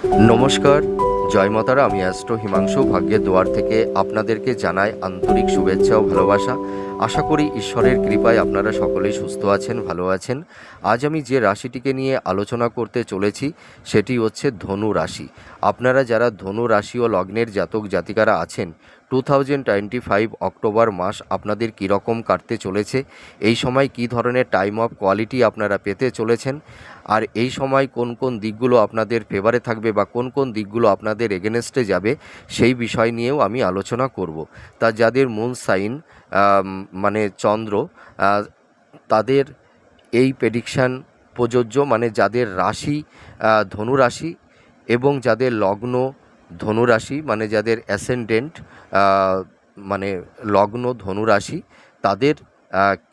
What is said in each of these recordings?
নমস্কার, জয় মাতারা। আমি অ্যাস্ট্রো হিমাংশু ভাগ্যের দুয়ার থেকে আপনাদেরকে জানাই আন্তরিক শুভেচ্ছা ও ভালোবাসা। আশা করি ঈশ্বরের কৃপায় আপনারা সকলেই সুস্থ আছেন, ভালো আছেন। আজ আমি যে রাশিটিকে নিয়ে আলোচনা করতে চলেছি সেটি হচ্ছে ধনু রাশি। আপনারা যারা ধনু রাশি ও লগ্নের জাতক জাতিকারা আছেন, 2025 অক্টোবর মাস আপনাদের কীরকম কাটতে চলেছে, এই সময় কী ধরনের টাইম অফ কোয়ালিটি আপনারা পেতে চলেছেন, আর এই সময় কোন কোন দিকগুলো আপনাদের ফেভারে থাকবে বা কোন কোন দিকগুলো আপনাদের এগেনস্টে যাবে, সেই বিষয় নিয়েও আমি আলোচনা করব। তা যাদের মুন সাইন মানে চন্দ্র, তাদের এই প্রেডিকশান প্রযোজ্য, মানে যাদের রাশি ধনু রাশি এবং যাদের লগ্ন ধনু রাশি, মানে যাদের অ্যাসেন্ডেন্ট মানে লগ্ন ধনু রাশি, তাদের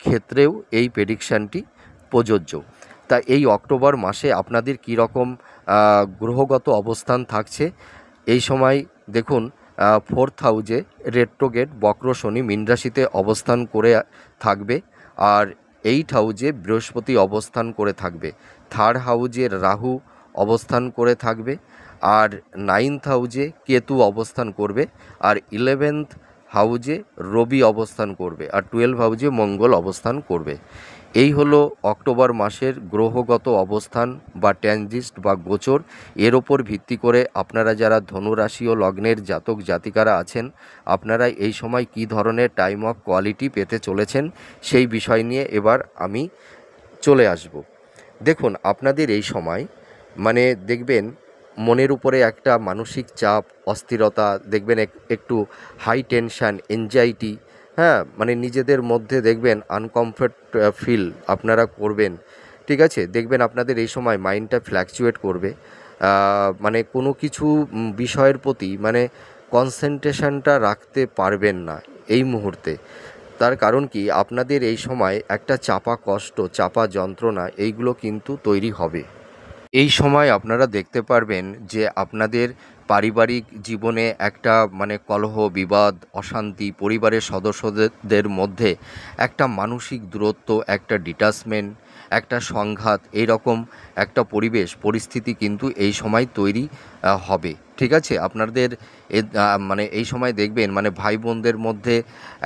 ক্ষেত্রেও এই প্রেডিকশানটি প্রযোজ্য। তা এই অক্টোবর মাসে আপনাদের কী রকম গ্রহগত অবস্থান থাকছে, এই সময় দেখুন 4th হাউজে রেট্রোগেট বক্র শনি মীন রাশিতে অবস্থান করে থাকবে, আর 8th হাউজে বৃহস্পতি অবস্থান করে থাকবে, 3rd হাউজে রাহু অবস্থান করে থাকবে, আর 9th হাউজে কেতু অবস্থান করবে, আর 11th হাউজে রবি অবস্থান করবে, আর 12 হাউজে মঙ্গল অবস্থান করবে। এই হলো অক্টোবর মাসের গ্রহগত অবস্থান বা ট্রানজিট বা গোচর। এর ওপর ভিত্তি করে আপনারা যারা ধনুরাশি ও লগ্নের জাতক জাতিকারা আছেন, আপনারা এই সময় কী ধরনের টাইম অফ কোয়ালিটি পেতে চলেছেন, সেই বিষয় নিয়ে এবার আমি চলে আসব। দেখুন, আপনাদের এই সময় মানে দেখবেন মনের উপরে একটা মানসিক চাপ, অস্থিরতা, দেখবেন একটু হাই টেনশান, এনজাইটি, হ্যাঁ, মানে নিজেদের মধ্যে দেখবেন আনকমফর্ট ফিল আপনারা করবেন। ঠিক আছে, দেখবেন আপনাদের এই সময় মাইন্ডটা ফ্ল্যাকচুয়েট করবে, মানে কোনো কিছু বিষয়ের প্রতি মানে কনসেন্ট্রেশনটা রাখতে পারবেন না এই মুহূর্তে। তার কারণ কি, আপনাদের এই সময় একটা চাপা কষ্ট, চাপা যন্ত্রণা এইগুলো কিন্তু তৈরি হবে। এই সময় আপনারা দেখতে পারবেন যে আপনাদের পারিবারিক জীবনে একটা মানে কলহ, বিবাদ, অশান্তি, পরিবারের সদস্যদের মধ্যে একটা মানসিক দূরত্ব, একটা ডিটাচমেন্ট, একটা সংঘাত, এইরকম একটা পরিস্থিতি কিন্তু এই সময় তৈরি হবে। ঠিক আছে, আপনাদের মানে এই সময় দেখবেন মানে ভাই বোনদের মধ্যে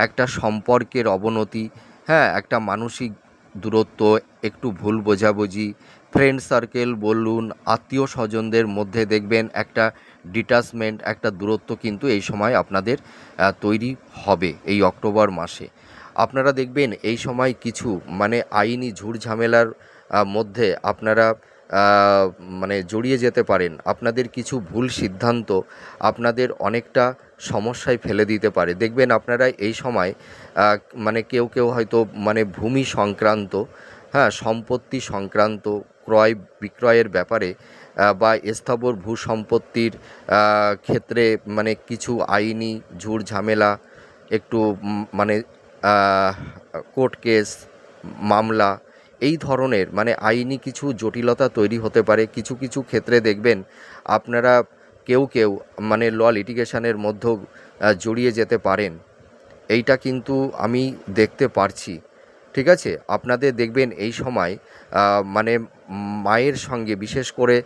একটা সম্পর্কের অবনতি, হ্যাঁ, একটা মানসিক দূরত্ব, একটু ভুল বোঝাবুঝি, ফ্রেন্ড সার্কেল বলুন, আত্মীয় স্বজনদের মধ্যে দেখবেন একটা ডিটাচমেন্ট, একটা দূরত্ব কিন্তু এই সময় আপনাদের তৈরি হবে এই অক্টোবর মাসে। আপনারা দেখবেন এই সময় কিছু মানে আইনি ঝুটঝামেলার মধ্যে আপনারা মানে জড়িয়ে যেতে পারেন। আপনাদের কিছু ভুল সিদ্ধান্ত আপনাদের অনেকটা সমস্যায় ফেলে দিতে পারে। দেখবেন আপনারা এই সময় মানে কেউ কেউ হয়তো মানে ভূমি সংক্রান্ত, হ্যাঁ, সম্পত্তি সংক্রান্ত ক্রয় বিক্রয়ের ব্যাপারে বা স্থাবর ভূ সম্পত্তির ক্ষেত্রে মানে কিছু আইনি ঝুট ঝামেলা, একটু মানে কোর্ট কেস, মামলা, এই ধরনের মানে আইনি কিছু জটিলতা তৈরি হতে পারে। কিছু কিছু ক্ষেত্রে দেখবেন আপনারা কেউ কেউ মানে ল লিটিগেশনের মধ্যেও জড়িয়ে যেতে পারেন, এইটা কিন্তু আমি দেখতে পারছি। ঠিক আছে, আপনাদের দেখবেন এই সময় মানে মায়ের সঙ্গে বিশেষ করে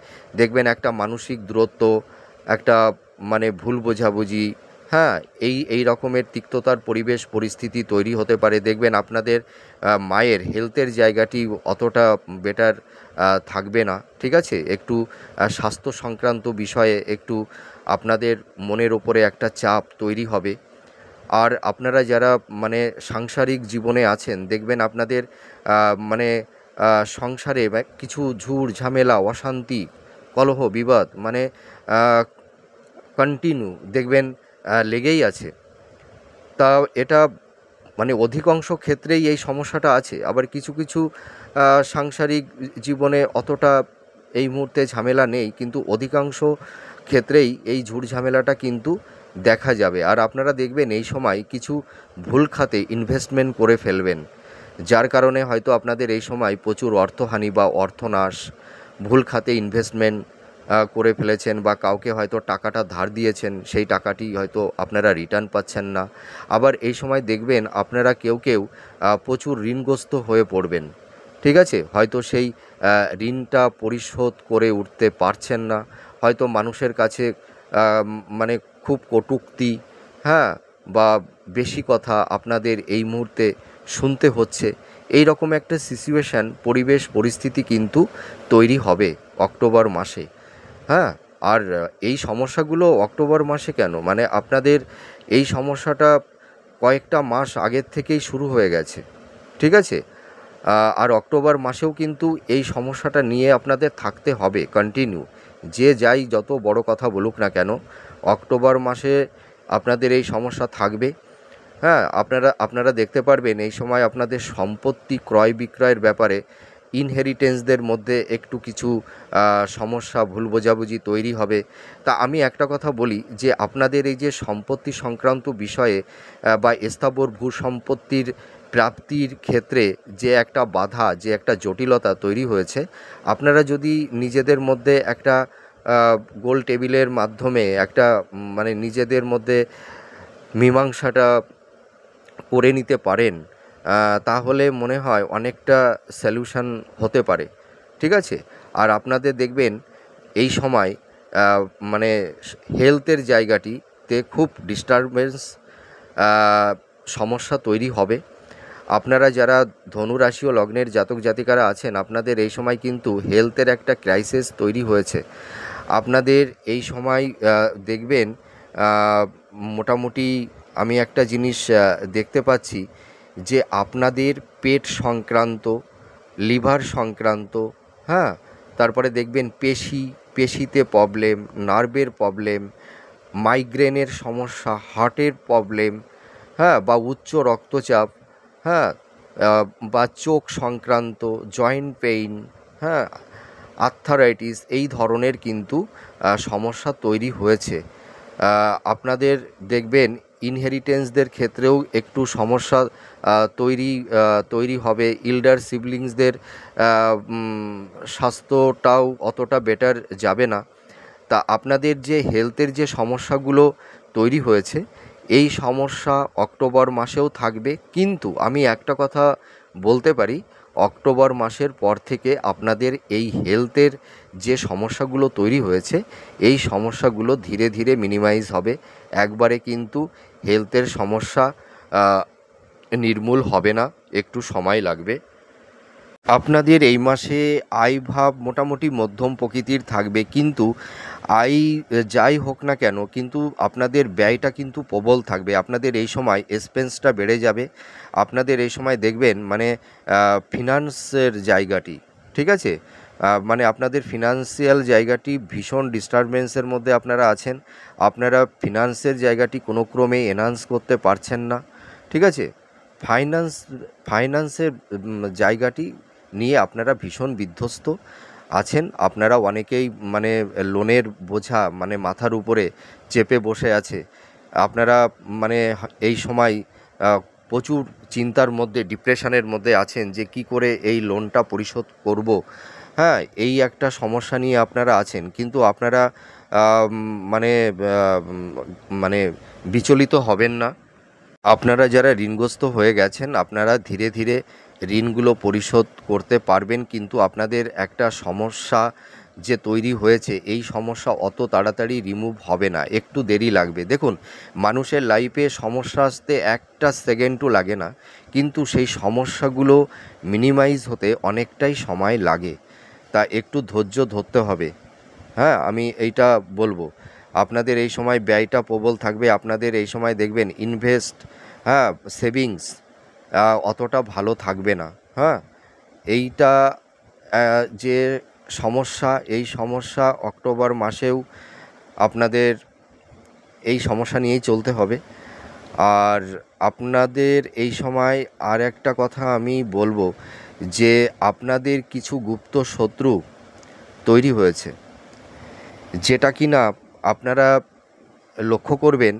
দেখবেন একটা মানসিক দূরত্ব, একটা মানে ভুল বোঝাবুঝি, হ্যাঁ, এই রকমের তিক্ততার পরিস্থিতি তৈরি হতে পারে। দেখবেন আপনাদের মায়ের হেলথের জায়গাটি অতটা বেটার থাকবে না। ঠিক আছে, একটু স্বাস্থ্য সংক্রান্ত বিষয়ে একটু আপনাদের মনের ওপরে একটা চাপ তৈরি হবে। আর আপনারা যারা মানে সাংসারিক জীবনে আছেন, দেখবেন আপনাদের মানে সংসারে কিছু ঝুট ঝামেলা, অশান্তি, কলহ, বিবাদ মানে কন্টিনিউ দেখবেন লেগেই আছে। তা এটা মানে অধিকাংশ ক্ষেত্রেই এই সমস্যাটা আছে। আবার কিছু কিছু সাংসারিক জীবনে অতটা এই মুহূর্তে ঝামেলা নেই, কিন্তু অধিকাংশ ক্ষেত্রেই এই ঝুট ঝামেলাটা কিন্তু দেখা যাবে। আর আপনারা দেখবেন এই সময় কিছু ভুল খাতে ইনভেস্টমেন্ট করে ফেলবেন, যার কারণে হয়তো আপনাদের এই সময় প্রচুর অর্থহানি বা অর্থনাশ। ভুল খাতে ইনভেস্টমেন্ট করে ফেলেছেন বা কাউকে হয়তো টাকাটা ধার দিয়েছেন, সেই টাকাটি হয়তো আপনারা রিটার্ন পাচ্ছেন না। আবার এই সময় দেখবেন আপনারা কেউ কেউ প্রচুর ঋণগ্রস্ত হয়ে পড়বেন। ঠিক আছে, হয়তো সেই ঋণটা পরিশোধ করে উঠতে পারছেন না, হয়তো মানুষের কাছে মানে খুব কটূক্তি, হ্যাঁ, বা বেশি কথা আপনাদের এই মুহূর্তে শুনতে হচ্ছে, এই রকম একটা সিচুয়েশান, পরিবেশ পরিস্থিতি কিন্তু তৈরি হবে অক্টোবর মাসে। হ্যাঁ, আর এই সমস্যাগুলো অক্টোবর মাসে কেন, মানে আপনাদের এই সমস্যাটা কয়েকটা মাস আগের থেকেই শুরু হয়ে গেছে, ঠিক আছে? আর অক্টোবর মাসেও কিন্তু এই সমস্যাটা নিয়ে আপনাদের থাকতে হবে কন্টিনিউ। যে যাই যত বড় কথা বলুক না কেন, অক্টোবর মাসে আপনাদের এই সমস্যা থাকবে। হ্যাঁ, আপনারা দেখতে পারবেন এই সময় আপনাদের সম্পত্তি ক্রয় বিক্রয়ের ব্যাপারে ইনহেরিটেন্সদের মধ্যে একটু কিছু সমস্যা, ভুল বোঝাবুঝি তৈরি হবে। তা আমি একটা কথা বলি যে আপনাদের এই যে সম্পত্তি সংক্রান্ত বিষয়ে বা স্থাবর ভূ সম্পত্তির প্রাপ্তির ক্ষেত্রে যে একটা বাধা, যে একটা জটিলতা তৈরি হয়েছে, আপনারা যদি নিজেদের মধ্যে একটা গোল টেবিলের মাধ্যমে একটা মানে নিজেদের মধ্যে মীমাংসাটা করে নিতে পারেন, তাহলে মনে হয় অনেকটা সলিউশন হতে পারে, ঠিক আছে? আর আপনাদের দেখবেন এই সময় মানে হেলথের জায়গাটিতে খুব ডিস্টারবেন্স, সমস্যা তৈরি হবে। আপনারা যারা ধনু রাশি ও লগ্নের জাতক জাতিকারা আছেন, আপনাদের এই সময় কিন্তু হেলথের একটা ক্রাইসিস তৈরি হয়েছে। আপনাদের এই সময় দেখবেন মোটামুটি আমি একটা জিনিস দেখতে পাচ্ছি যে আপনাদের পেট সংক্রান্ত, লিভার সংক্রান্ত, হ্যাঁ, তারপরে দেখবেন পেশিতে প্রবলেম, নার্ভের প্রবলেম, মাইগ্রেনের সমস্যা, হার্টের প্রবলেম, হ্যাঁ, বা উচ্চ রক্তচাপ, হ্যাঁ, বা চোখ সংক্রান্ত, জয়েন্ট পেইন, হ্যাঁ, আর্থারাইটিস, এই ধরনের কিন্তু সমস্যা তৈরি হয়েছে। আপনাদের দেখবেন ইনহেরিটেন্সদের ক্ষেত্রেও একটু সমস্যা তৈরি হবে। ইল্ডার সিবলিংসদের স্বাস্থ্যটাও অতটা বেটার যাবে না। তা আপনাদের যে হেলথের যে সমস্যাগুলো তৈরি হয়েছে, এই সমস্যা অক্টোবর মাসেও থাকবে। কিন্তু আমি একটা কথা বলতে পারি, অক্টোবর মাসের পর থেকে আপনাদের এই হেলথের যে সমস্যাগুলো তৈরি হয়েছে, এই সমস্যাগুলো ধীরে ধীরে মিনিমাইজ হবে। একবারে কিন্তু হেলথের সমস্যা নির্মূল হবে না, একটু সময় লাগবে। আপনাদের এই মাসে আয় ভাব মোটামুটি মধ্যম প্রকৃতির থাকবে, কিন্তু আয় যাই হোক না কেন, কিন্তু আপনাদের ব্যয়টা কিন্তু প্রবল থাকবে। আপনাদের এই সময় এক্সপেন্সটা বেড়ে যাবে। আপনাদের এই সময় দেখবেন মানে ফিনান্সের জায়গাটি, ঠিক আছে, মানে আপনাদের ফিনান্সিয়াল জায়গাটি ভীষণ ডিস্টারবেন্সের মধ্যে আপনারা আছেন। আপনারা ফিনান্সের জায়গাটি কোনো ক্রমে এনহান্স করতে পারছেন না, ঠিক আছে? ফাইন্যান্সের জায়গাটি নিয়ে আপনারা ভীষণ বিধ্বস্ত আছেন। আপনারা অনেকেই মানে লোনের বোঝা মানে মাথার উপরে চেপে বসে আছে। আপনারা মানে এই সময় প্রচুর চিন্তার মধ্যে, ডিপ্রেশনের মধ্যে আছেন যে কী করে এই লোনটা পরিশোধ করব। হ্যাঁ, এই একটা সমস্যা নিয়ে আপনারা আছেন, কিন্তু আপনারা মানে মানে বিচলিত হবেন না। আপনারা যারা ঋণগ্রস্ত হয়ে গেছেন, আপনারা ধীরে ধীরে ঋণগুলো পরিশোধ করতে পারবেন, কিন্তু আপনাদের একটা সমস্যা যে তৈরি হয়েছে, এই সমস্যা অত তাড়াতাড়ি রিমুভ হবে না, একটু দেরি লাগবে। দেখুন, মানুষের লাইফে সমস্যা আসতে একটা সেকেন্ডও লাগে না, কিন্তু সেই সমস্যাগুলো মিনিমাইজ হতে অনেকটাই সময় লাগে। তা একটু ধৈর্য ধরতে হবে। হ্যাঁ, আমি এইটা বলবো। আপনাদের এই সময় ব্যয়টা প্রবল থাকবে। আপনাদের এই সময় দেখবেন ইনভেস্ট, হ্যাঁ, সেভিংস অতটা ভালো থাকবে না। হ্যাঁ, এইটা যে সমস্যা, এই সমস্যা অক্টোবর মাসেও আপনাদের এই সমস্যা নিয়েই চলতে হবে। আর আপনাদের এই সময় আর একটা কথা আমি বলবো যে আপনাদের কিছু গুপ্ত শত্রু তৈরি হয়েছে, যেটা কি না আপনারা লক্ষ্য করবেন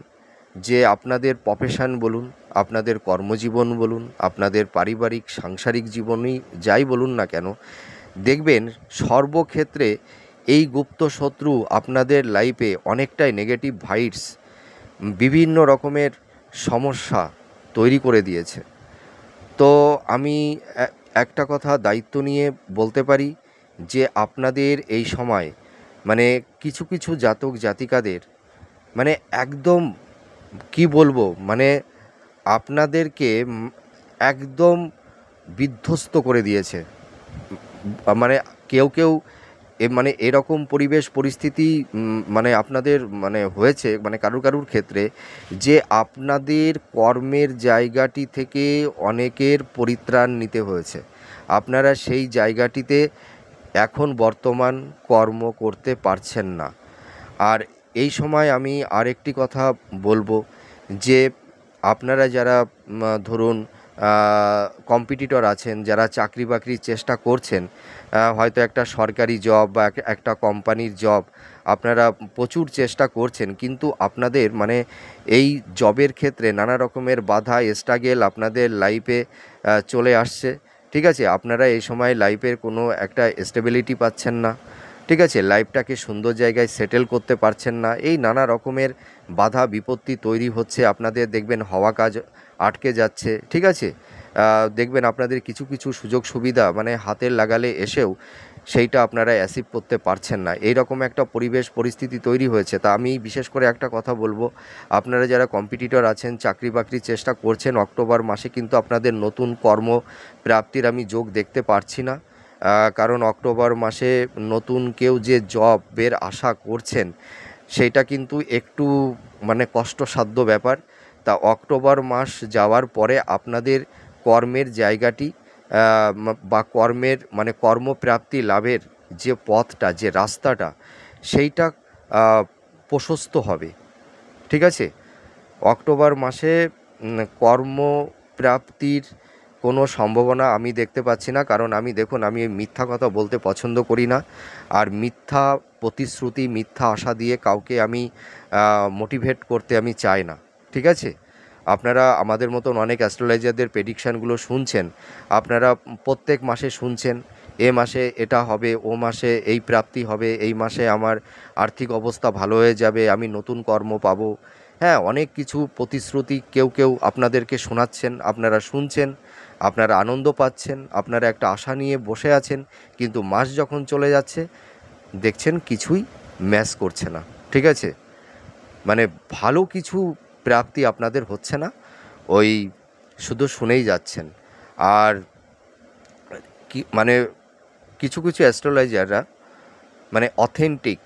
যে আপনাদের প্রফেশন বলুন, আপনাদের কর্মজীবন বলুন, আপনাদের পারিবারিক সাংসারিক জীবনই যাই বলুন না কেন, দেখবেন সর্বক্ষেত্রে এই গুপ্ত শত্রু আপনাদের লাইফে অনেকটাই নেগেটিভ ভাইবস, বিভিন্ন রকমের সমস্যা তৈরি করে দিয়েছে। তো আমি একটা কথা দায়িত্ব নিয়ে বলতে পারি যে আপনাদের এই সময় মানে কিছু কিছু জাতক জাতিকাদের মানে একদম কি বলবো, মানে আপনাদেরকে একদম বিধ্বস্ত করে দিয়েছে। মানে কেউ কেউ মানে এরকম পরিবেশ পরিস্থিতি মানে আপনাদের মানে হয়েছে, মানে কারুর কারুর ক্ষেত্রে, যে আপনাদের কর্মের জায়গাটি থেকে অনেকের পরিত্রাণ নিতে হয়েছে। আপনারা সেই জায়গাটিতে এখন বর্তমান কর্ম করতে পারছেন না। আর এই সময় আমি আরেকটি কথা বলবো, যে আপনারা যারা ধরুন কম্পিটিটর আছেন, যারা চাকরি বাকরির চেষ্টা করছেন, হয়তো একটা সরকারি জব বা একটা কোম্পানির জব আপনারা প্রচুর চেষ্টা করছেন, কিন্তু আপনাদের মানে এই জবের ক্ষেত্রে নানা রকমের বাধা স্ট্রাগেল আপনাদের লাইফে চলে আসছে। ঠিক আছে, আপনারা এই সময় লাইফের কোনো একটা স্টেবিলিটি পাচ্ছেন না। ঠিক আছে, লাইফটাকে সুন্দর জায়গায় সেটেল করতে পারছেন না। এই নানা রকমের বাধা বিপত্তি তৈরি হচ্ছে, আপনাদের দেখবেন হওয়া কাজ আটকে যাচ্ছে। ঠিক আছে, দেখবেন আপনাদের কিছু কিছু সুযোগ সুবিধা মানে হাতের লাগালে এসেও সেইটা আপনারা অ্যাচিভ করতে পারছেন না। এই রকম একটা পরিবেশ পরিস্থিতি তৈরি হয়েছে। তা আমি বিশেষ করে একটা কথা বলবো, আপনারা যারা কম্পিটিটর আছেন, চাকরি বাকরির চেষ্টা করছেন, অক্টোবর মাসে কিন্তু আপনাদের নতুন কর্মপ্রাপ্তির আমি যোগ দেখতে পারছি না। কারণ অক্টোবর মাসে নতুন কেউ যে জবের আশা করছেন সেইটা কিন্তু একটু মানে কষ্টসাধ্য ব্যাপার। তা অক্টোবর মাস যাওয়ার পরে আপনাদের কর্মের জায়গাটি বা কর্মের মানে কর্মপ্রাপ্তি লাভের যে পথটা, যে রাস্তাটা, সেইটা প্রশস্ত হবে। ঠিক আছে, অক্টোবর মাসে কর্মপ্রাপ্তির কোনো সম্ভাবনা আমি দেখতে পাচ্ছি না। কারণ আমি দেখুন, আমি মিথ্যা কথা বলতে পছন্দ করি না, আর মিথ্যা প্রতিশ্রুতি মিথ্যা আশা দিয়ে কাউকে আমি মোটিভেট করতে আমি চাই না। ঠিক আছে, আপনারা আমাদের মতন অনেক অ্যাস্ট্রোলজারদের প্রেডিকশানগুলো শুনছেন, আপনারা প্রত্যেক মাসে শুনছেন এ মাসে এটা হবে, ও মাসে এই প্রাপ্তি হবে, এই মাসে আমার আর্থিক অবস্থা ভালো হয়ে যাবে, আমি নতুন কর্ম পাবো। হ্যাঁ, অনেক কিছু প্রতিশ্রুতি কেউ কেউ আপনাদেরকে শোনাচ্ছেন, আপনারা শুনছেন, আপনারা আনন্দ পাচ্ছেন, আপনারা একটা আশা নিয়ে বসে আছেন। কিন্তু মাস যখন চলে যাচ্ছে দেখছেন কিছুই ম্যাচ করছে না। ঠিক আছে, মানে ভালো কিছু প্রাপ্তি আপনাদের হচ্ছে না, ওই শুধু শুনেই যাচ্ছেন। আর কি মানে কিছু কিছু অ্যাস্ট্রোলজাররা মানে অথেন্টিক,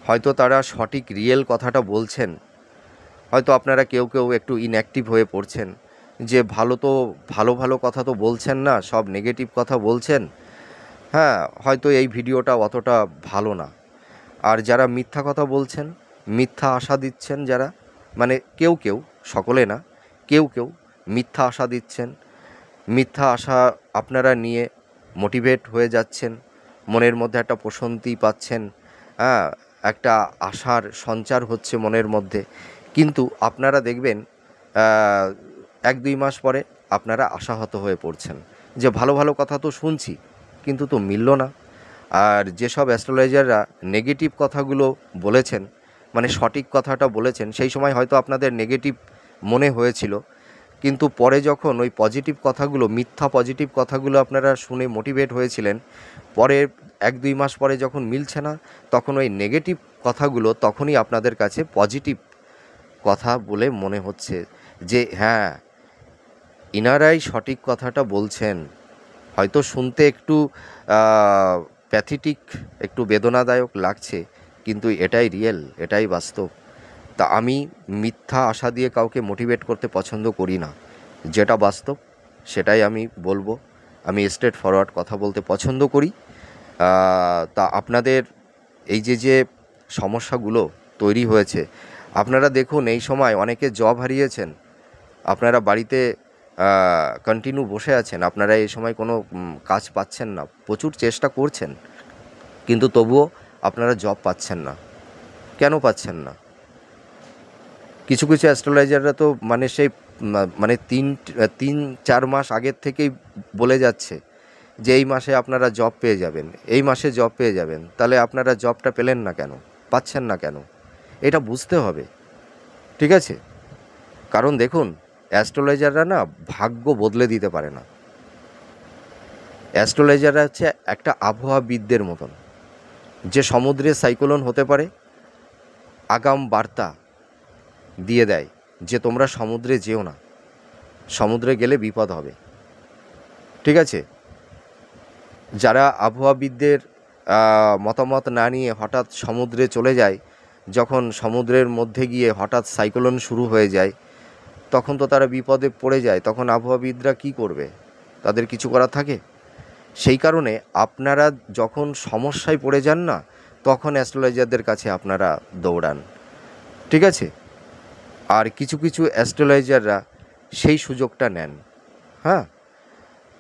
হয়তো তারা সঠিক রিয়েল কথাটা বলছেন, হয়তো আপনারা কেউ কেউ একটু ইনঅ্যাক্টিভ হয়ে পড়ছেন, যে ভালো তো ভালো ভালো কথা তো বলছেন না, সব নেগেটিভ কথা বলছেন। হ্যাঁ, হয়তো এই ভিডিওটা অতটা ভালো না। আর যারা মিথ্যা কথা বলছেন, মিথ্যা আশা দিচ্ছেন, যারা মানে কেউ কেউ, সকলে না, কেউ কেউ মিথ্যা আশা দিচ্ছেন, মিথ্যা আশা আপনারা নিয়ে মোটিভেট হয়ে যাচ্ছেন, মনের মধ্যে একটা প্রশান্তি পাচ্ছেন, হ্যাঁ, একটা আশার সঞ্চার হচ্ছে মনের মধ্যে। কিন্তু আপনারা দেখবেন 1-2 মাস পরে আপনারা আশাহত হয়ে পড়ছেন, যে ভালো ভালো কথা তো শুনছি কিন্তু তো মিলল না। আর যেসব অ্যাস্ট্রোলজাররা নেগেটিভ কথাগুলো বলেছেন, মানে সঠিক কথাটা বলেছেন, সেই সময় হয়তো আপনাদের নেগেটিভ মনে হয়েছিল, কিন্তু পরে যখন ওই পজিটিভ কথাগুলো, মিথ্যা পজিটিভ কথাগুলো আপনারা শুনে মোটিভেট হয়েছিলেন, পরে 1-2 মাস পরে যখন মিলছে না, তখন ওই নেগেটিভ কথাগুলো তখনই আপনাদের কাছে পজিটিভ কথা বলে মনে হচ্ছে, যে হ্যাঁ, ইনারাই সঠিক কথাটা বলছেন। হয়তো শুনতে একটু প্যাথেটিক, একটু বেদনাদায়ক লাগছে, কিন্তু এটাই রিয়েল, এটাই বাস্তব। তা আমি মিথ্যা আশা দিয়ে কাউকে মোটিভেট করতে পছন্দ করি না। যেটা বাস্তব সেটাই আমি বলবো। আমি স্ট্রেট ফরওয়ার্ড কথা বলতে পছন্দ করি। তা আপনাদের এই যে সমস্যাগুলো তৈরি হয়েছে, আপনারা দেখুন এই সময় অনেকে জব হারিয়েছেন, আপনারা বাড়িতে কন্টিনিউ বসে আছেন, আপনারা এই সময় কোনো কাজ পাচ্ছেন না, প্রচুর চেষ্টা করছেন, কিন্তু তবুও আপনারা জব পাচ্ছেন না। কেন পাচ্ছেন না? কিছু কিছু অ্যাস্ট্রোলজাররা তো মানে সেই মানে 3-4 মাস আগের থেকেই বলে যাচ্ছে যে এই মাসে আপনারা জব পেয়ে যাবেন, এই মাসে জব পেয়ে যাবেন। তাহলে আপনারা জবটা পেলেন না কেন? পাচ্ছেন না কেন? এটা বুঝতে হবে। ঠিক আছে, কারণ দেখুন, অ্যাস্ট্রোলজাররা না ভাগ্য বদলে দিতে পারে না। অ্যাস্ট্রোলজাররা হচ্ছে একটা আবহাওয়াবিদদের মতন। যে সমুদ্রে সাইক্লোন হতে পারে আগাম বার্তা দিয়ে দেয় যে তোমরা সমুদ্রে যেও না, সমুদ্রে গেলে বিপদ হবে। ঠিক আছে, যারা আবহাওয়াবিদদের মতামত না নিয়ে হঠাৎ সমুদ্রে চলে যায়, যখন সমুদ্রের মধ্যে গিয়ে হঠাৎ সাইক্লোন শুরু হয়ে যায়, তখন তো তারা বিপদে পড়ে যায়। তখন আবহাওয়াবিদরা কী করবে? তাদের কিছু করার থাকে? সেই কারণে আপনারা যখন সমস্যায় পড়ে যান না, তখন অ্যাস্ট্রোলজারদের কাছে আপনারা দৌড়ান। ঠিক আছে, আর কিছু কিছু অ্যাস্ট্রোলজাররা সেই সুযোগটা নেন। হ্যাঁ,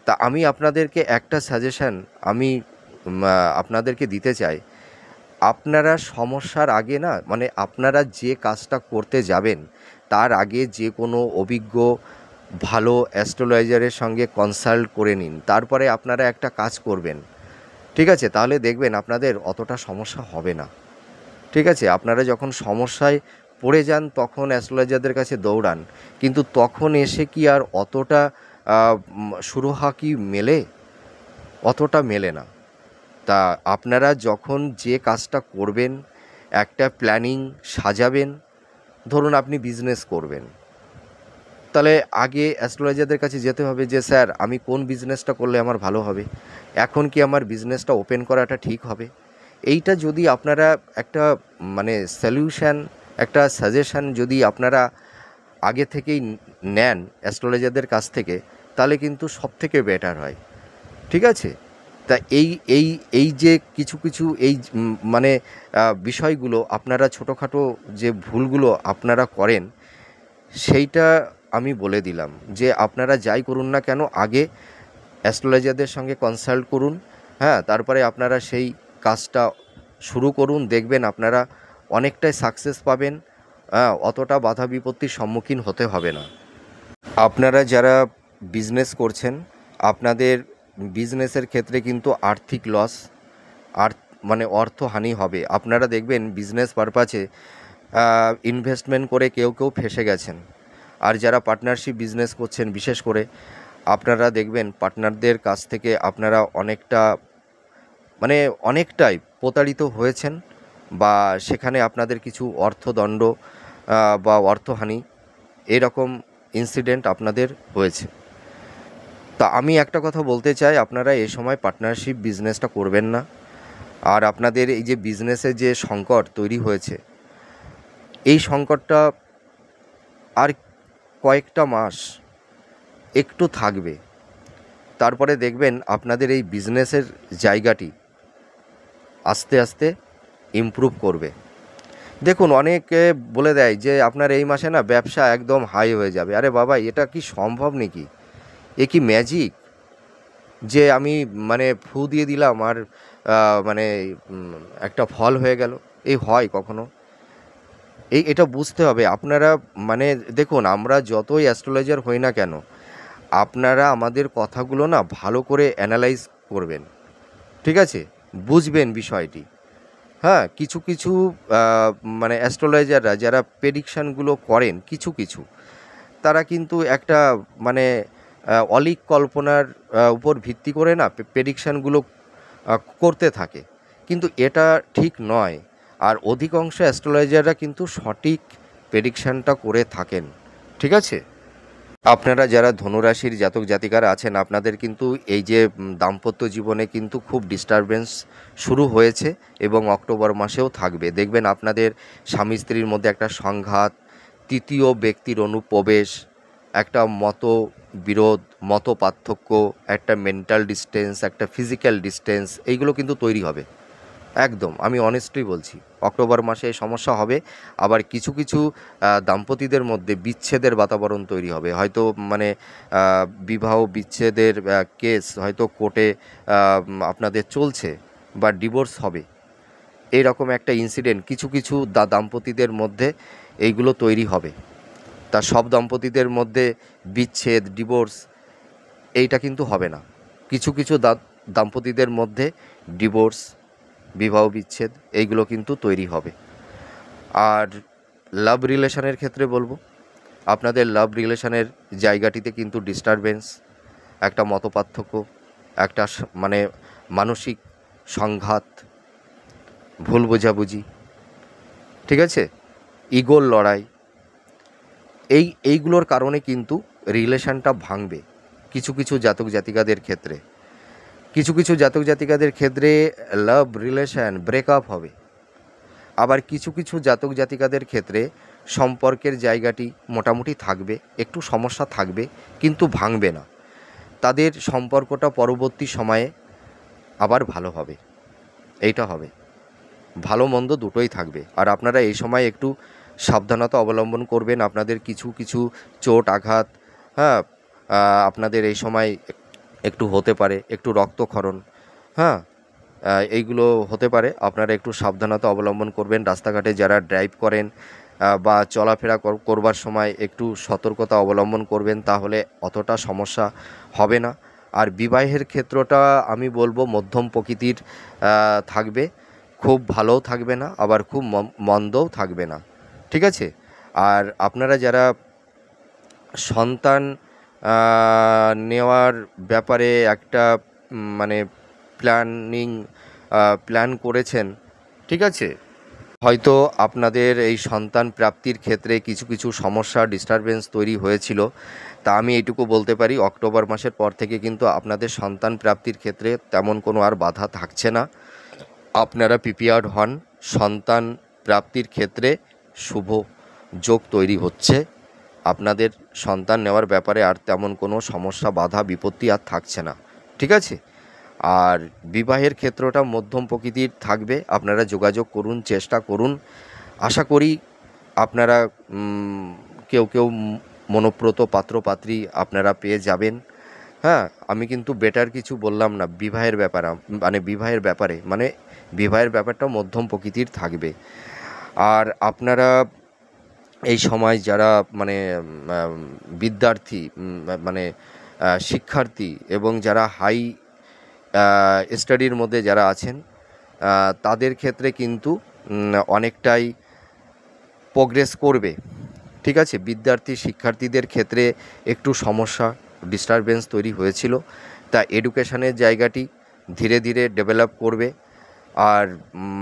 তা আমি আপনাদেরকে একটা সাজেশান আমি আপনাদেরকে দিতে চাই। আপনারা সমস্যার আগে না, মানে আপনারা যে কাজটা করতে যাবেন তার আগে যে কোনো অভিজ্ঞ ভালো অ্যাস্ট্রোলজারের সঙ্গে কনসাল্ট করে নিন, তারপরে আপনারা একটা কাজ করবেন। ঠিক আছে, তাহলে দেখবেন আপনাদের অতটা সমস্যা হবে না। ঠিক আছে, আপনারা যখন সমস্যায় পড়ে যান তখন অ্যাস্ট্রোলজারদের কাছে দৌড়ান, কিন্তু তখন এসে কি আর অতটা সুরাহা কি মেলে? অতটা মেলে না। তা আপনারা যখন যে কাজটা করবেন, একটা প্ল্যানিং সাজাবেন। ধরুন আপনি বিজনেস করবেন, তাহলে আগে অ্যাস্ট্রোলজারদের কাছে যেতে হবে যে স্যার আমি কোন বিজনেসটা করলে আমার ভালো হবে, এখন কি আমার বিজনেসটা ওপেন করাটা ঠিক হবে। এইটা যদি আপনারা একটা মানে সলিউশন, একটা সাজেশান যদি আপনারা আগে থেকেই নেন অ্যাস্ট্রোলজারদের কাছ থেকে, তাহলে কিন্তু সবথেকে বেটার হয়। ঠিক আছে, তা এই এই এই যে কিছু কিছু এই মানে বিষয়গুলো আপনারা ছোটোখাটো যে ভুলগুলো আপনারা করেন, সেইটা আমি বলে দিলাম যে আপনারা যাই করুন না কেন আগে অ্যাস্ট্রোলজারদের সঙ্গে কনসাল্ট করুন। হ্যাঁ, তারপরে আপনারা সেই কাজটা শুরু করুন, দেখবেন আপনারা অনেকটাই সাকসেস পাবেন। অতটা বাধা বিপত্তির সম্মুখীন হতে হবে না। আপনারা যারা বিজনেস করছেন, আপনাদের বিজনেসের ক্ষেত্রে কিন্তু আর্থিক লস, মানে অর্থহানি হবে। আপনারা দেখবেন বিজনেস পারপাসে ইনভেস্টমেন্ট করে কেউ কেউ ফেঁসে গেছেন। আর যারা পার্টনারশিপ বিজনেস করছেন, বিশেষ করে আপনারা দেখবেন পার্টনারদের কাছ থেকে আপনারা অনেকটাই প্রতারিত হয়েছেন, বা সেখানে আপনাদের কিছু অর্থদণ্ড বা অর্থহানি এরকম ইনসিডেন্ট আপনাদের হয়েছে। তা আমি একটা কথা বলতে চাই, আপনারা এই সময় পার্টনারশিপ বিজনেসটা করবেন না। আর আপনাদের এই যে বিজনেসের যে সংকট তৈরি হয়েছে, এই সংকটটা আর কয়েকটা মাস একটু থাকবে, তারপরে দেখবেন আপনাদের এই বিজনেসের জায়গাটি আস্তে আস্তে ইমপ্রুভ করবে। দেখুন, অনেকে বলে দেয় যে আপনার এই মাসে না ব্যবসা একদম হাই হয়ে যাবে। আরে বাবা, এটা কি সম্ভব নাকি? এ কি ম্যাজিক যে আমি মানে ফু দিয়ে দিলাম আর মানে একটা ফল হয়ে গেল? এই হয় কখনো? এটা বুঝতে হবে আপনারা। মানে দেখুন, আমরা যতই অ্যাস্ট্রোলজার হই না কেন, আপনারা আমাদের কথাগুলো না ভালো করে অ্যানালাইজ করবেন। ঠিক আছে, বুঝবেন বিষয়টি। হ্যাঁ, কিছু কিছু মানে অ্যাস্ট্রোলজাররা যারা প্রেডিকশানগুলো করেন, কিছু কিছু তারা কিন্তু একটা মানে অলীক কল্পনার উপর ভিত্তি করে না প্রেডিকশানগুলো করতে থাকে, কিন্তু এটা ঠিক নয়। আর অধিকাংশ অ্যাস্ট্রোলজাররা কিন্তু সঠিক প্রেডিকশানটা করে থাকেন। ঠিক আছে, আপনারা যারা ধনুরাশির জাতক জাতিকারা আছেন, আপনাদের কিন্তু এই যে দাম্পত্য জীবনে কিন্তু খুব ডিস্টারবেন্স শুরু হয়েছে এবং অক্টোবর মাসেও থাকবে। দেখবেন আপনাদের স্বামী স্ত্রীর মধ্যে একটা সংঘাত, তৃতীয় ব্যক্তির অনুপ্রবেশ, একটা মতবিরোধ, মত পার্থক্য, একটা মেন্টাল ডিস্টেন্স, একটা ফিজিক্যাল ডিস্টেন্স, এইগুলো কিন্তু তৈরি হবে। একদম আমি অনেস্টলি বলছি, অক্টোবর মাসে এই সমস্যা হবে। আবার কিছু কিছু দাম্পতিদের মধ্যে বিচ্ছেদের বাতাবরণ তৈরি হবে। হয়তো মানে বিবাহ বিচ্ছেদের কেস হয়তো কোর্টে আপনাদের চলছে, বা ডিভোর্স হবে, এইরকম একটা ইনসিডেন্ট কিছু কিছু দাম্পতিদের মধ্যে এইগুলো তৈরি হবে। তা সব দম্পতিদের মধ্যে বিচ্ছেদ, ডিভোর্স এইটা কিন্তু হবে না। কিছু কিছু দাম্পতিদের মধ্যে ডিভোর্স, বিবাহ বিচ্ছেদ এইগুলো কিন্তু তৈরি হবে। আর লাভ রিলেশনের ক্ষেত্রে বলবো, আপনাদের লাভ রিলেশনের জায়গাটিতে কিন্তু ডিস্টারবেন্স, একটা মতপার্থক্য, একটা মানে মানসিক সংঘাত, ভুল বোঝাবুঝি, ঠিক আছে, ইগোর লড়াই, এইগুলোর কারণে কিন্তু রিলেশনটা ভাঙবে কিছু কিছু জাতক জাতিকাদের ক্ষেত্রে। কিছু কিছু জাতক জাতিকাদের ক্ষেত্রে লাভ রিলেশন ব্রেকআপ হবে। আবার কিছু কিছু জাতক জাতিকাদের ক্ষেত্রে সম্পর্কের জায়গাটি মোটামুটি থাকবে, একটু সমস্যা থাকবে, কিন্তু ভাঙবে না। তাদের সম্পর্কটা পরবর্তী সময়ে আবার ভালো হবে। এইটা হবে, ভালো মন্দ দুটোই থাকবে। আর আপনারা এই সময় একটু সাবধানতা অবলম্বন করবেন। আপনাদের কিছু কিছু চোট আঘাত, হ্যাঁ, আপনাদের এই সময় একটু হতে পারে, একটু রক্তক্ষরণ, হ্যাঁ, এইগুলো হতে পারে। আপনারা একটু সাবধানতা অবলম্বন করবেন। রাস্তাঘাটে যারা ড্রাইভ করেন বা চলাফেরা করবার সময় একটু সতর্কতা অবলম্বন করবেন, তাহলে অতটা সমস্যা হবে না। আর বিবাহের ক্ষেত্রটা আমি বলবো মধ্যম প্রকৃতির থাকবে, খুব ভালোও থাকবে না, আবার খুব মন্দও থাকবে না, ঠিক আছে। আর আপনারা যারা সন্তান নেওয়ার ব্যাপারে একটা মানে প্ল্যান করেছেন, ঠিক আছে, হয়তো আপনাদের এই সন্তান প্রাপ্তির ক্ষেত্রে কিছু কিছু সমস্যা ডিস্টারবেন্স তৈরি হয়েছিল, তা আমি এইটুকু বলতে পারি অক্টোবর মাসের পর থেকে কিন্তু আপনাদের সন্তান প্রাপ্তির ক্ষেত্রে তেমন কোনো আর বাধা থাকছে না। আপনারা প্রিপেয়ার্ড হন, সন্তান প্রাপ্তির ক্ষেত্রে শুভ যোগ তৈরি হচ্ছে। আপনাদের সন্তান নেওয়ার ব্যাপারে আর তেমন কোনো সমস্যা বাধা বিপত্তি আর থাকছে না, ঠিক আছে। আর বিবাহের ক্ষেত্রটা মধ্যম প্রকৃতির থাকবে। আপনারা যোগাযোগ করুন, চেষ্টা করুন। আশা করি আপনারা কেউ কেউ মনোপ্রত পাত্রপাত্রী আপনারা পেয়ে যাবেন। হ্যাঁ, আমি কিন্তু বেটার কিছু বললাম না বিবাহের ব্যাপারে, মানে বিবাহের ব্যাপারটা মধ্যম প্রকৃতির থাকবে। আর আপনারা এই সময় যারা মানে বিদ্যার্থী, মানে শিক্ষার্থী, এবং যারা হাই স্টাডির মধ্যে যারা আছেন, তাদের ক্ষেত্রে কিন্তু অনেকটাই প্রোগ্রেস করবে, ঠিক আছে। বিদ্যার্থী শিক্ষার্থীদের ক্ষেত্রে একটু সমস্যা ডিস্টারবেন্স তৈরি হয়েছিল, তা এডুকেশনের জায়গাটি ধীরে ধীরে ডেভেলপ করবে। আর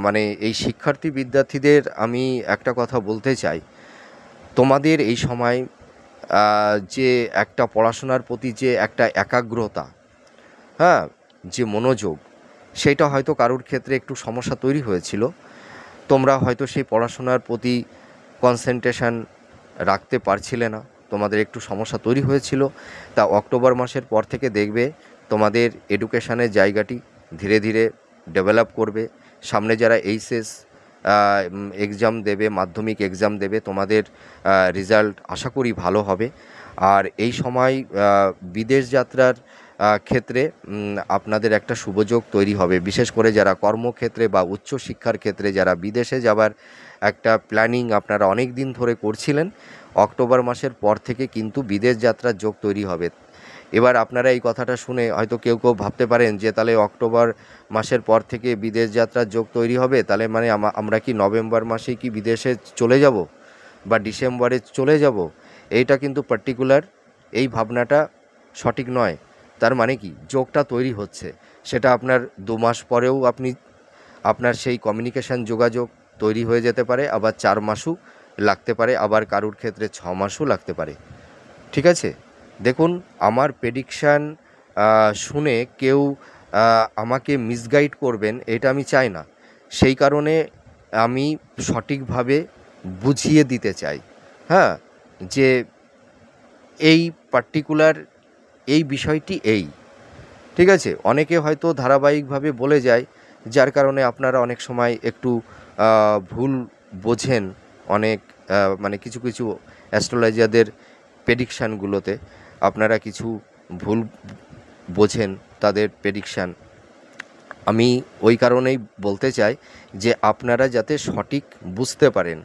মানে এই শিক্ষার্থী বিদ্যার্থীদের আমি একটা কথা বলতে চাই, তোমাদের এই সময় যে একটা পড়াশোনার প্রতি যে একটা একাগ্রতা, হ্যাঁ, যে মনোযোগ, সেটা হয়তো কারোর ক্ষেত্রে একটু সমস্যা তৈরি হয়েছিল। তোমরা হয়তো সেই পড়াশোনার প্রতি কনসেন্ট্রেশন রাখতে পারছিলে না, তোমাদের একটু সমস্যা তৈরি হয়েছিল। তা অক্টোবর মাসের পর থেকে দেখবে তোমাদের এডুকেশনের জায়গাটি ধীরে ধীরে ডেভেলপ করবে। সামনে যারা এইচএস এক্সাম দেবে, মাধ্যমিক এক্সাম দেবে, তোমাদের রেজাল্ট আশা করি ভালো হবে। আর এই সময় বিদেশ যাত্রার ক্ষেত্রে আপনাদের একটা শুভযোগ তৈরি হবে। বিশেষ করে যারা কর্মক্ষেত্রে বা উচ্চশিক্ষার ক্ষেত্রে যারা বিদেশে যাবার একটা প্ল্যানিং আপনারা অনেক দিন ধরে করছিলেন, অক্টোবর মাসের পর থেকে কিন্তু বিদেশ যাত্রার যোগ তৈরি হবে। এবার আপনারা এই কথাটা শুনে হয়তো কেউ কেউ ভাবতে পারেন যে তাহলে অক্টোবর মাসের পর থেকে বিদেশ যাত্রার যোগ তৈরি হবে, তাহলে মানে আমরা কি নভেম্বর মাসেই কি বিদেশে চলে যাব বা ডিসেম্বরে চলে যাব? এইটা কিন্তু পার্টিকুলার, এই ভাবনাটা সঠিক নয়। তার মানে কি যোগটা তৈরি হচ্ছে, সেটা আপনার 2 মাস পরেও আপনার সেই কমিউনিকেশান যোগাযোগ তৈরি হয়ে যেতে পারে, আবার 4 মাসও লাগতে পারে, আবার কারুর ক্ষেত্রে 6 মাসও লাগতে পারে, ঠিক আছে। দেখুন, আমার প্রেডিকশান শুনে কেউ আমাকে মিসগাইড করবেন এটা আমি চাই না। সেই কারণে আমি সঠিকভাবে বুঝিয়ে দিতে চাই, হ্যাঁ, যে এই পার্টিকুলার এই বিষয়টি এই, ঠিক আছে। অনেকে হয়তো ধারাবাহিকভাবে বলে যায়, যার কারণে আপনারা অনেক সময় একটু ভুল বোঝেন। অনেক মানে কিছু কিছু অ্যাস্ট্রোলজারদের প্রেডিকশানগুলোতে আপনারা কিছু ভুল বোঝেন তাদের প্রেডিকশান। আমি ওই কারণেই বলতে চাই যে আপনারা যাতে সঠিক বুঝতে পারেন,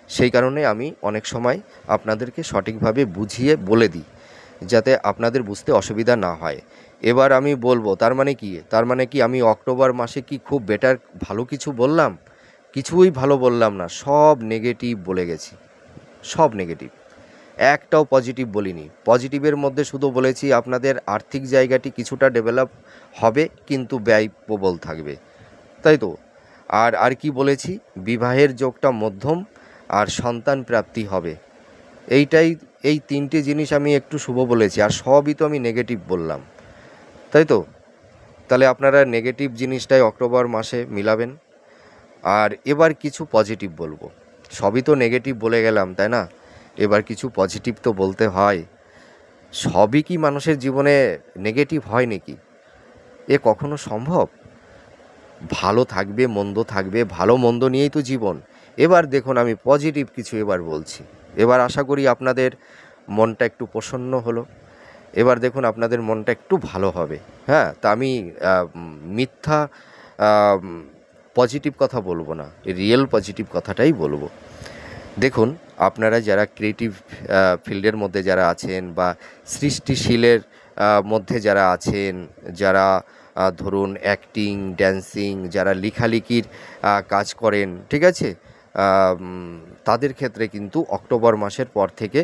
সেই কারণে আমি অনেক সময় আপনাদেরকে সঠিকভাবে বুঝিয়ে বলে দিই, যাতে আপনাদের বুঝতে অসুবিধা না হয়। এবার আমি বলবো তার মানে কি আমি অক্টোবর মাসে কি খুব বেটার ভালো কিছু বললাম? কিছুই ভালো বললাম না, সব নেগেটিভ বলে গেছি, সব নেগেটিভ, একটাও পজিটিভ বলিনি। পজিটিভের মধ্যে শুধু বলেছি আপনাদের আর্থিক জায়গাটি কিছুটা ডেভেলপ হবে, কিন্তু ব্যয়প্রবল থাকবে, তাই তো। আর আর কি বলেছি, বিবাহের যোগটা মধ্যম আর সন্তান প্রাপ্তি হবে। এইটাই, এই তিনটে জিনিস আমি একটু শুভ বলেছি, আর সবই তো আমি নেগেটিভ বললাম, তাই তো? তাহলে আপনারা নেগেটিভ জিনিসটাই অক্টোবর মাসে মিলাবেন। আর এবার কিছু পজিটিভ বলবো। সবই তো নেগেটিভ বলে গেলাম, তাই না? এবার কিছু পজিটিভ তো বলতে হয়। সবই কি মানুষের জীবনে নেগেটিভ হয় নাকি? এ কখনো সম্ভব? ভালো থাকবে, মন্দ থাকবে, ভালো মন্দ নিয়েই তো জীবন। এবার দেখুন, আমি পজিটিভ কিছু এবার বলছি। এবার আশা করি আপনাদের মনটা একটু প্রসন্ন হলো। এবার দেখুন আপনাদের মনটা একটু ভালো হবে। হ্যাঁ, তা আমি মিথ্যা পজিটিভ কথা বলবো না, রিয়েল পজিটিভ কথাটাই বলবো। দেখুন, আপনারা যারা ক্রিয়েটিভ ফিল্ডের মধ্যে যারা আছেন, বা সৃষ্টিশীলের মধ্যে যারা আছেন, যারা ধরুন অ্যাক্টিং, ড্যান্সিং, যারা লেখালেখির কাজ করেন, ঠিক আছে, তাদের ক্ষেত্রে কিন্তু অক্টোবর মাসের পর থেকে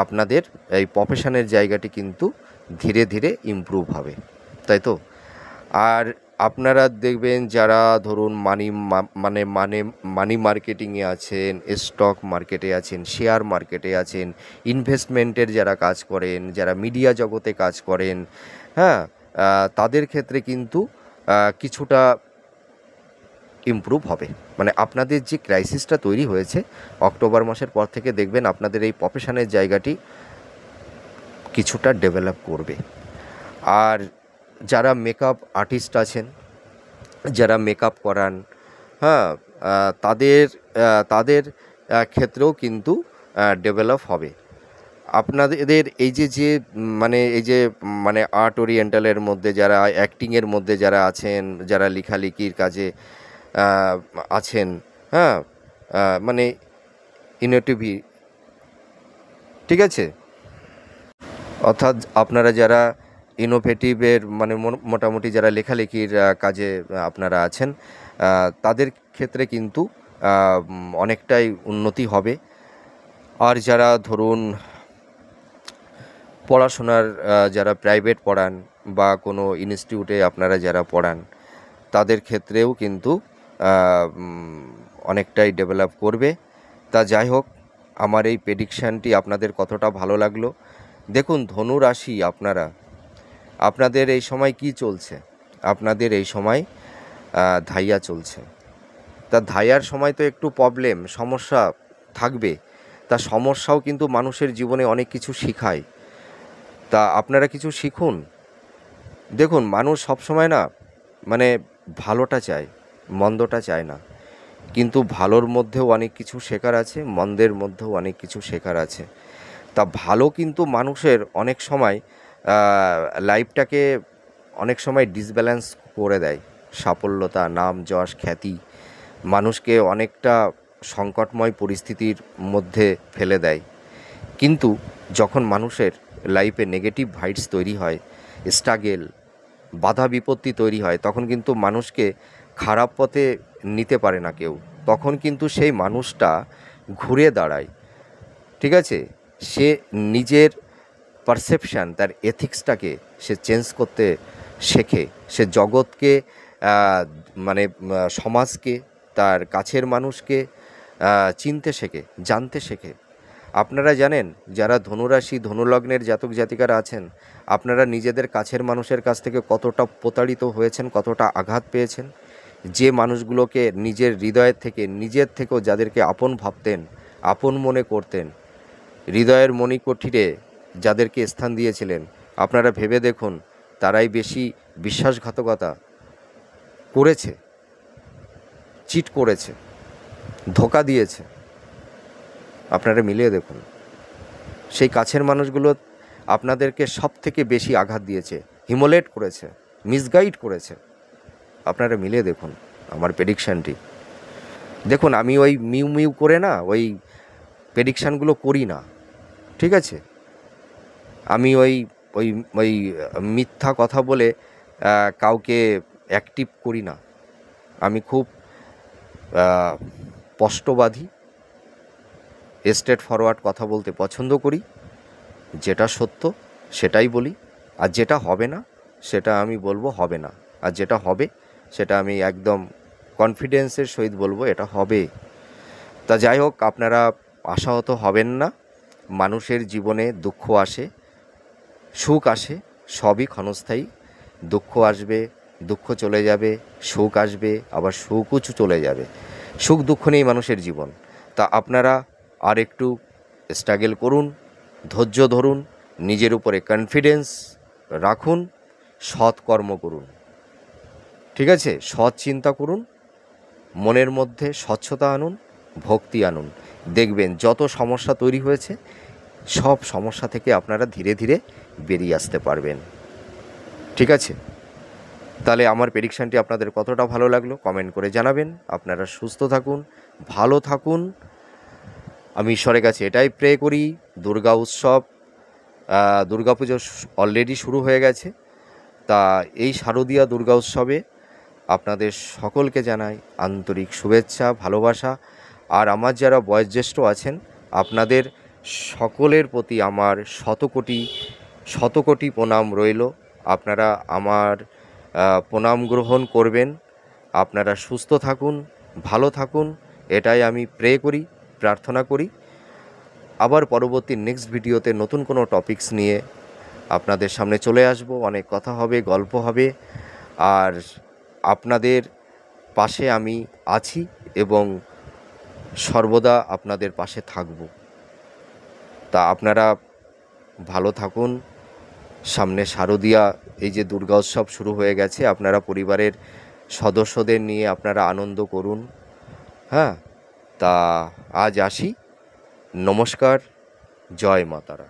আপনাদের এই প্রফেশনের জায়গাটি কিন্তু ধীরে ধীরে ইমপ্রুভ হবে, তাই তো? আর আপনারা দেখবেন যারা ধরুন মানি মার্কেটিংয়ে আছেন, স্টক মার্কেটে আছেন, শেয়ার মার্কেটে আছেন, ইনভেস্টমেন্টের যারা কাজ করেন, যারা মিডিয়া জগতে কাজ করেন, হ্যাঁ, তাদের ক্ষেত্রে কিন্তু কিছুটা ইমপ্রুভ হবে। মানে আপনাদের যে ক্রাইসিসটা তৈরি হয়েছে, অক্টোবর মাসের পর থেকে দেখবেন আপনাদের এই প্রফেশনের জায়গাটি কিছুটা ডেভেলপ করবে। আর যারা মেকআপ আর্টিস্ট আছেন, যারা মেকআপ করান, হ্যাঁ, তাদের তাদের ক্ষেত্রেও কিন্তু ডেভেলপ হবে। আপনাদের এই যে মানে এই যে মানে আর্ট ওরিয়েন্টালের মধ্যে যারা, অ্যাক্টিংয়ের মধ্যে যারা আছেন, যারা লেখালেখির কাজে আছেন, হ্যাঁ, মানে ইনোটিভি, ঠিক আছে, অর্থাৎ আপনারা যারা ইনোভেটিভের মানে মোটামুটি যারা লেখালেখির কাজে আপনারা আছেন, তাদের ক্ষেত্রে কিন্তু অনেকটাই উন্নতি হবে। আর যারা ধরুন পড়াশোনার যারা প্রাইভেট পড়ান, বা কোনো ইনস্টিটিউটে আপনারা যারা পড়ান, তাদের ক্ষেত্রেও কিন্তু অনেকটাই ডেভেলপ করবে। তা যাই হোক, আমার এই প্রেডিকশানটি আপনাদের কতটা ভালো লাগলো? দেখুন, ধনু রাশি আপনাদের এই সময় কি চলছে? আপনাদের এই সময় ধাইয়া চলছে। তা ধাইয়ার সময় তো একটু প্রবলেম, সমস্যা থাকবে। তা সমস্যাও কিন্তু মানুষের জীবনে অনেক কিছু শেখায়। তা আপনারা কিছু শিখুন। দেখুন, মানুষ সবসময় না মানে ভালোটা চায়, মন্দটা চায় না। কিন্তু ভালোর মধ্যেও অনেক কিছু শেখার আছে, মন্দের মধ্যেও অনেক কিছু শেখার আছে। তা ভালো কিন্তু মানুষের অনেক সময় লাইফটাকে অনেক সময় ডিসব্যালেন্স করে দেয়। সাফল্যতা, নাম, যশ, খ্যাতি মানুষকে অনেকটা সংকটময় পরিস্থিতির মধ্যে ফেলে দেয়। কিন্তু যখন মানুষের লাইফে নেগেটিভ ভাইবস তৈরি হয়, স্ট্রাগেল, বাধা বিপত্তি তৈরি হয়, তখন কিন্তু মানুষকে খারাপ পথে নিতে পারে না কেউ। তখন কিন্তু সেই মানুষটা ঘুরে দাঁড়ায়, ঠিক আছে? সে নিজের পারসেপশান, তার এথিক্সটাকে সে চেঞ্জ করতে শেখে। সে জগৎকে, মানে সমাজকে, তার কাছের মানুষকে চিনতে শেখে, জানতে শেখে। আপনারা জানেন, যারা ধনুরাশি, ধনুলগ্নের জাতক জাতিকারা আছেন, আপনারা নিজেদের কাছের মানুষের কাছ থেকে কতটা প্রতারিত হয়েছেন, কতটা আঘাত পেয়েছেন। যে মানুষগুলোকে নিজের হৃদয়ের থেকে, নিজের থেকেও যাদেরকে আপন ভাবতেন, আপন মনে করতেন, হৃদয়ের মণিকুঠিরে যাদেরকে স্থান দিয়েছিলেন, আপনারা ভেবে দেখুন, তারাই বেশি বিশ্বাসঘাতকতা করেছে, চিট করেছে, ধোঁকা দিয়েছে। আপনারা মিলিয়ে দেখুন, সেই কাছের মানুষগুলো আপনাদেরকে সব থেকে বেশি আঘাত দিয়েছে, হিমোলেট করেছে, মিসগাইড করেছে। আপনারা মিলিয়ে দেখুন আমার প্রেডিকশানটি। দেখুন, আমি ওই মিউ মিউ করে না ওই প্রেডিকশানগুলো করি না, ঠিক আছে? আমি ওই ওই ওই মিথ্যা কথা বলে কাউকে অ্যাক্টিভ করি না। আমি খুব স্পষ্টবাদী, স্ট্রেট ফরওয়ার্ড কথা বলতে পছন্দ করি। যেটা সত্য সেটাই বলি, আর যেটা হবে না সেটা আমি বলবো হবে না, আর যেটা হবে সেটা আমি একদম কনফিডেন্সের সহিত বলবো এটা হবে। তা যাই হোক, আপনারা আশাহত হবেন না। মানুষের জীবনে দুঃখ আসে, সুখ আসে, সবই ক্ষণস্থায়ী। দুঃখ আসবে, দুঃখ চলে যাবে, সুখ আসবে, আবার সুখও চলে যাবে। সুখ দুঃখ নেই মানুষের জীবন। তা আপনারা আর একটু স্ট্রাগল করুন, ধৈর্য ধরুন, নিজের উপরে কনফিডেন্স রাখুন, সৎ কর্ম করুন, ঠিক আছে? সৎ চিন্তা করুন, মনের মধ্যে স্বচ্ছতা আনুন, ভক্তি আনুন। দেখবেন যত সমস্যা তৈরি হয়েছে সব সমস্যা থেকে আপনারা ধীরে ধীরে বেরিয়ে আসতে পারবেন, ঠিক আছে? তাহলে আমার প্রেডিকশানটি আপনাদের কতটা ভালো লাগলো কমেন্ট করে জানাবেন। আপনারা সুস্থ থাকুন, ভালো থাকুন। আমি ঈশ্বরের কাছে এটাই প্রে করি। দুর্গা উৎসব, দুর্গাপুজো অলরেডি শুরু হয়ে গেছে। তা এই শারদীয়া দুর্গা উৎসবে আপনাদের সকলকে জানাই আন্তরিক শুভেচ্ছা, ভালোবাসা। আর আমার যারা বয়োজ্যেষ্ঠ আছেন আপনাদের সকলের প্রতি আমার শত কোটি প্রণাম রইল। আপনারা আমার প্রণাম গ্রহণ করবেন। আপনারা সুস্থ থাকুন, ভালো থাকুন, এটাই আমি প্রে করি, প্রার্থনা করি। আবার পরবর্তী নেক্সট ভিডিওতে নতুন কোনো টপিকস নিয়ে আপনাদের সামনে চলে আসব। অনেক কথা হবে, গল্প হবে, আর আপনাদের পাশে আমি আছি এবং সর্বদা আপনাদের পাশে থাকব। তা আপনারা ভালো থাকুন। সামনে শারদীয়া এই যে দুর্গা উৎসব শুরু হয়ে গেছে, আপনারা পরিবারের সদস্যদের নিয়ে আপনারা আনন্দ করুন। হ্যাঁ, তা আজ আসি। নমস্কার, জয় মা তারা।